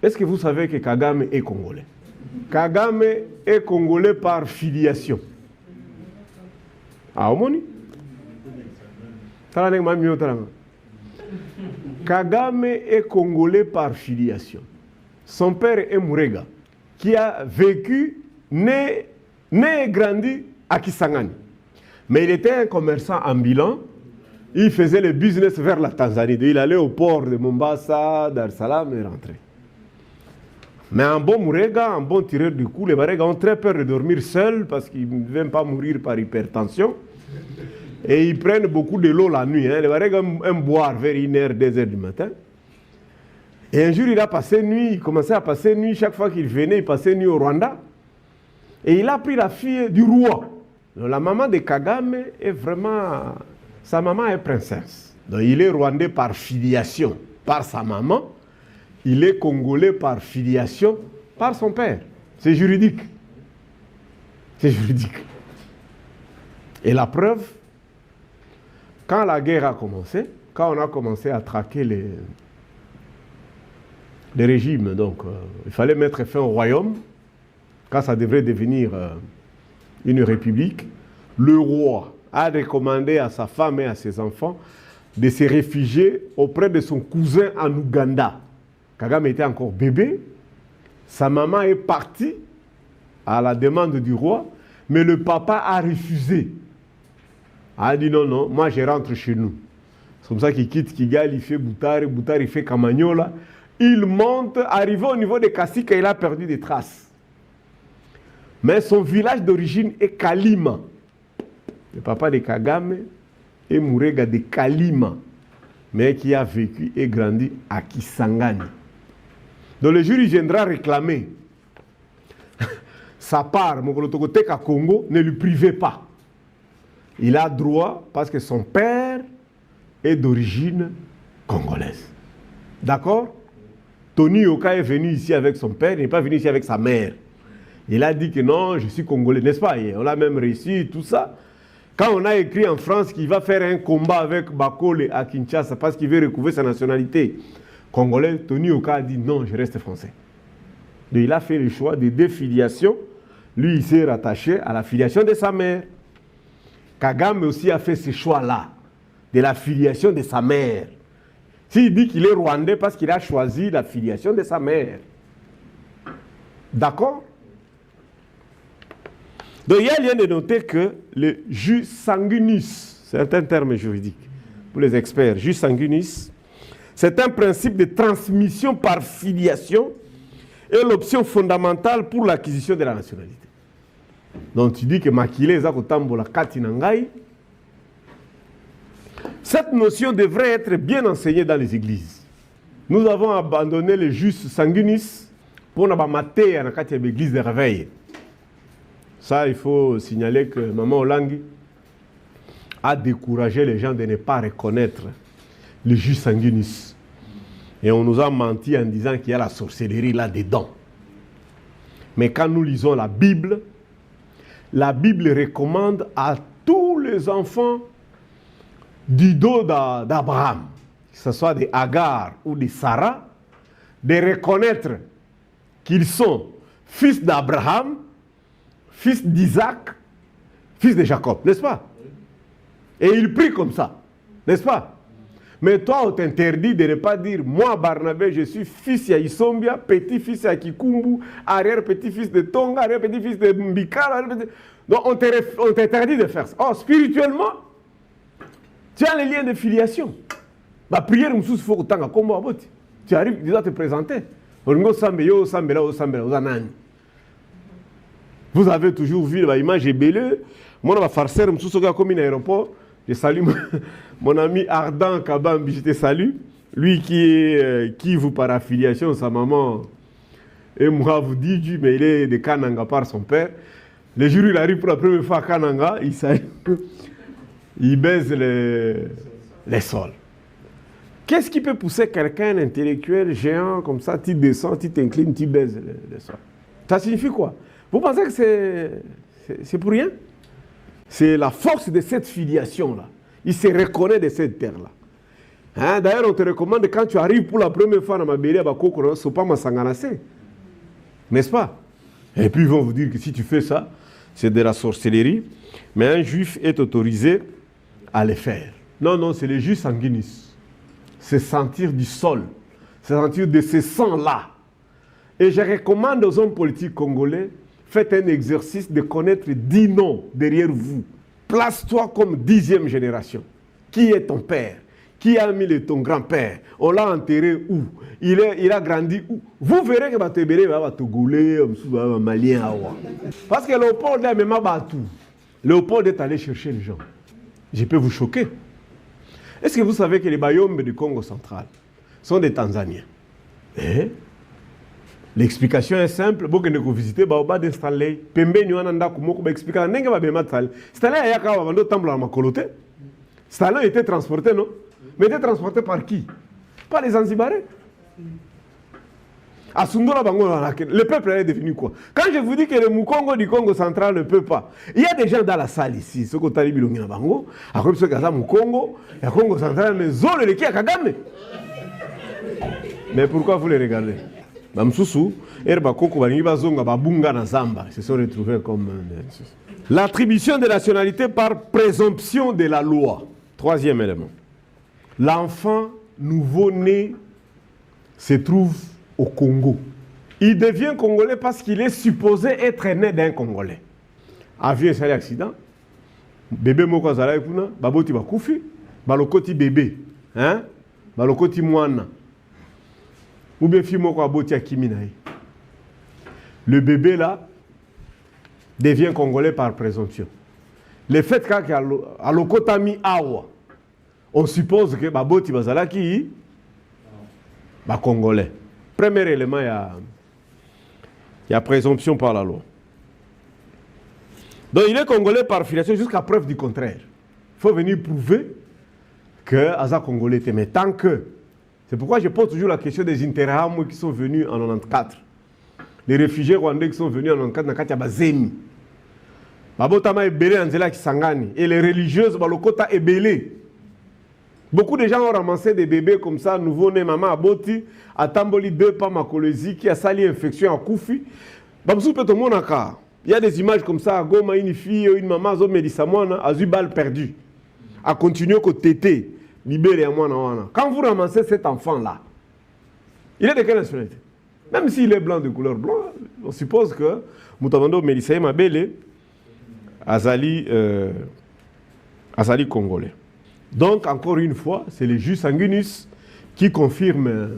Est-ce que vous savez que Kagame est congolais? Kagame est congolais par filiation. Ah, omoni? Kagame est congolais par filiation. Son père est Mourega, qui a vécu, né et grandi à Kisangani. Mais il était un commerçant ambulant. Il faisait le business vers la Tanzanie. Il allait au port de Mombasa, Dar es Salaam et rentrait. Mais un bon Mourega, un bon tireur de coups, les Barega ont très peur de dormir seuls parce qu'ils ne veulent pas mourir par hypertension. Et ils prennent beaucoup de l'eau la nuit. Les Barega aiment boire vers 1h, 2h du matin. Et un jour, il a passé nuit, il commençait à passer nuit. Chaque fois qu'il venait, il passait nuit au Rwanda. Et il a pris la fille du roi. Donc, la maman de Kagame est vraiment... Sa maman est princesse. Donc il est rwandais par filiation, par sa maman. Il est congolais par filiation, par son père. C'est juridique. C'est juridique. Et la preuve, quand la guerre a commencé, quand on a commencé à traquer les régimes, donc il fallait mettre fin au royaume, quand ça devrait devenir une république, le roi a recommandé à sa femme et à ses enfants de se réfugier auprès de son cousin en Ouganda. Kagame était encore bébé. Sa maman est partie à la demande du roi, mais le papa a refusé. Il a dit non, non, moi je rentre chez nous. C'est comme ça qu'il quitte Kigali, il fait Boutare, Boutare il fait Kamagnola. Il monte, arrivé au niveau de Kassika, il a perdu des traces. Mais son village d'origine est Kalima. Le papa de Kagame est Mourega de Kalima, mais qui a vécu et grandi à Kisangani. Donc le jour il viendra réclamer sa part, Mokolo-Toko-Teka Congo, ne lui privez pas. Il a droit parce que son père est d'origine congolaise. D'accord? Tony Yoka est venu ici avec son père, il n'est pas venu ici avec sa mère. Il a dit que non, je suis congolais, n'est-ce pas? On l'a même réussi, tout ça. Quand on a écrit en France qu'il va faire un combat avec Bakole à Kinshasa parce qu'il veut recouvrir sa nationalité congolaise, Tony Yoka a dit non, je reste français. Donc il a fait le choix de défiliation. Lui, il s'est rattaché à la filiation de sa mère. Kagame aussi a fait ce choix-là, de la filiation de sa mère. S'il dit qu'il est rwandais parce qu'il a choisi la filiation de sa mère. D'accord? Donc il y a lieu de noter que le jus sanguinis, c'est un terme juridique pour les experts, jus sanguinis, c'est un principe de transmission par filiation et l'option fondamentale pour l'acquisition de la nationalité. Donc tu dis que Makile Zakotambola Katinangai, cette notion devrait être bien enseignée dans les églises. Nous avons abandonné le jus sanguinis pour nous mater à l'église de réveil. Ça, il faut signaler que Maman Olangi a découragé les gens de ne pas reconnaître le jus sanguinis. Et on nous a menti en disant qu'il y a la sorcellerie là-dedans. Mais quand nous lisons la Bible recommande à tous les enfants du dos d'Abraham, que ce soit de Agar ou de Sarah, de reconnaître qu'ils sont fils d'Abraham, fils d'Isaac, fils de Jacob, n'est-ce pas? Et il prie comme ça, n'est-ce pas? Mais toi, on t'interdit de ne pas dire, moi, Barnabé, je suis fils de Isombia, petit-fils de Kikumbu, arrière-petit-fils de Tonga, arrière-petit-fils de Mbikara. Donc, on t'interdit de faire ça. Or, spirituellement, tu as les liens de filiation. La prière, tu arrives, tu dois te présenter. Vous avez toujours vu l'image ébélée. Moi, je farceur, je suis comme un aéroport. Je salue mon ami Ardent Kabambi, je te salue. Lui qui vous par affiliation, sa maman et moi vous dit, mais il est de Kananga par son père. Le jour où il arrive pour la première fois à Kananga, il baise les sols. Qu'est-ce qui peut pousser quelqu'un intellectuel, géant, comme ça, tu descends, tu t'inclines, tu baises les sols? Ça signifie quoi? Vous pensez que c'est pour rien? C'est la force de cette filiation-là. Il se reconnaît de cette terre-là. Hein? D'ailleurs, on te recommande quand tu arrives pour la première fois dans ma bélia, c'est pas ma sanganase. N'est-ce pas? Et puis ils vont vous dire que si tu fais ça, c'est de la sorcellerie. Mais un juif est autorisé à le faire. Non, non, c'est le jus sanguinis. C'est sentir du sol. C'est sentir de ce sang-là. Et je recommande aux hommes politiques congolais, faites un exercice de connaître 10 noms derrière vous. Place-toi comme 10e génération. Qui est ton père? Qui a mis ton grand-père? On l'a enterré où? Il a grandi où? Vous verrez que Batebele va Togolais, Malien. Parce que Léopold est même Batou. Léopold est allé chercher les gens. Je peux vous choquer. Est-ce que vous savez que les Bayombe du Congo central sont des Tanzaniens? L'explication est simple. Vous pouvez visiter Baoba d'installer. Pembe Nyuananda Kumoko va expliquer. N'est-ce pas Stalin a été Ayaka Tambo à Makolote. Stalin était transporté, non? Mais était transporté par qui? Par les Zanzibarais. À Sundola Bango, le peuple est devenu quoi? Quand je vous dis que le Mukongo du Congo central ne peut pas, il y a des gens dans la salle ici, ceux qui ont talibé le Bango, à cause de ceux qui ont Mukongo, et Congo central, mais Zol et qui a Kagame. Mais pourquoi vous les regardez? Bamsusu, Erba Koko, Baniba Zonga, Babunga, Nazamba, se sont retrouvés comme. L'attribution de nationalité par présomption de la loi. Troisième élément. L'enfant nouveau-né se trouve au Congo. Il devient congolais parce qu'il est supposé être né d'un Congolais. Avion et accident. Bébé moko zala ekuna, baboti bakufi, balokoti bébé, hein? Balokoti mwana. Ou bien fille moko aboti akimi na ye. Le bébé là devient congolais par présomption. Le fait qu'à lokotami awa, on suppose que baboti bazala ki ba congolais. Premier élément, il y a présomption par la loi. Donc il est congolais par filiation jusqu'à preuve du contraire. Il faut venir prouver que Aza congolais était. Mais tant que... C'est pourquoi je pose toujours la question des Interahamwe qui sont venus en 94. Les réfugiés rwandais qui sont venus en 94 dans Katia Bazemi. Babotama est belé en Zela Kisangani. Et les religieuses, Balokota est belé. Beaucoup de gens ont ramassé des bébés comme ça, nouveau-né, maman aboti, à Tamboli 2 pas makolosi, qui a sali infection à Koufi. Il y a des images comme ça, à Goma, une fille, une maman, a eu balle perdue. A continué à tété, libéré à moi. Quand vous ramassez cet enfant-là, il est de quelle nationalité? Même s'il est blanc de couleur blanc, on suppose que Moutabando Mélissaï Mabele, Azali congolais. Donc, encore une fois, c'est le jus sanguinus qui confirme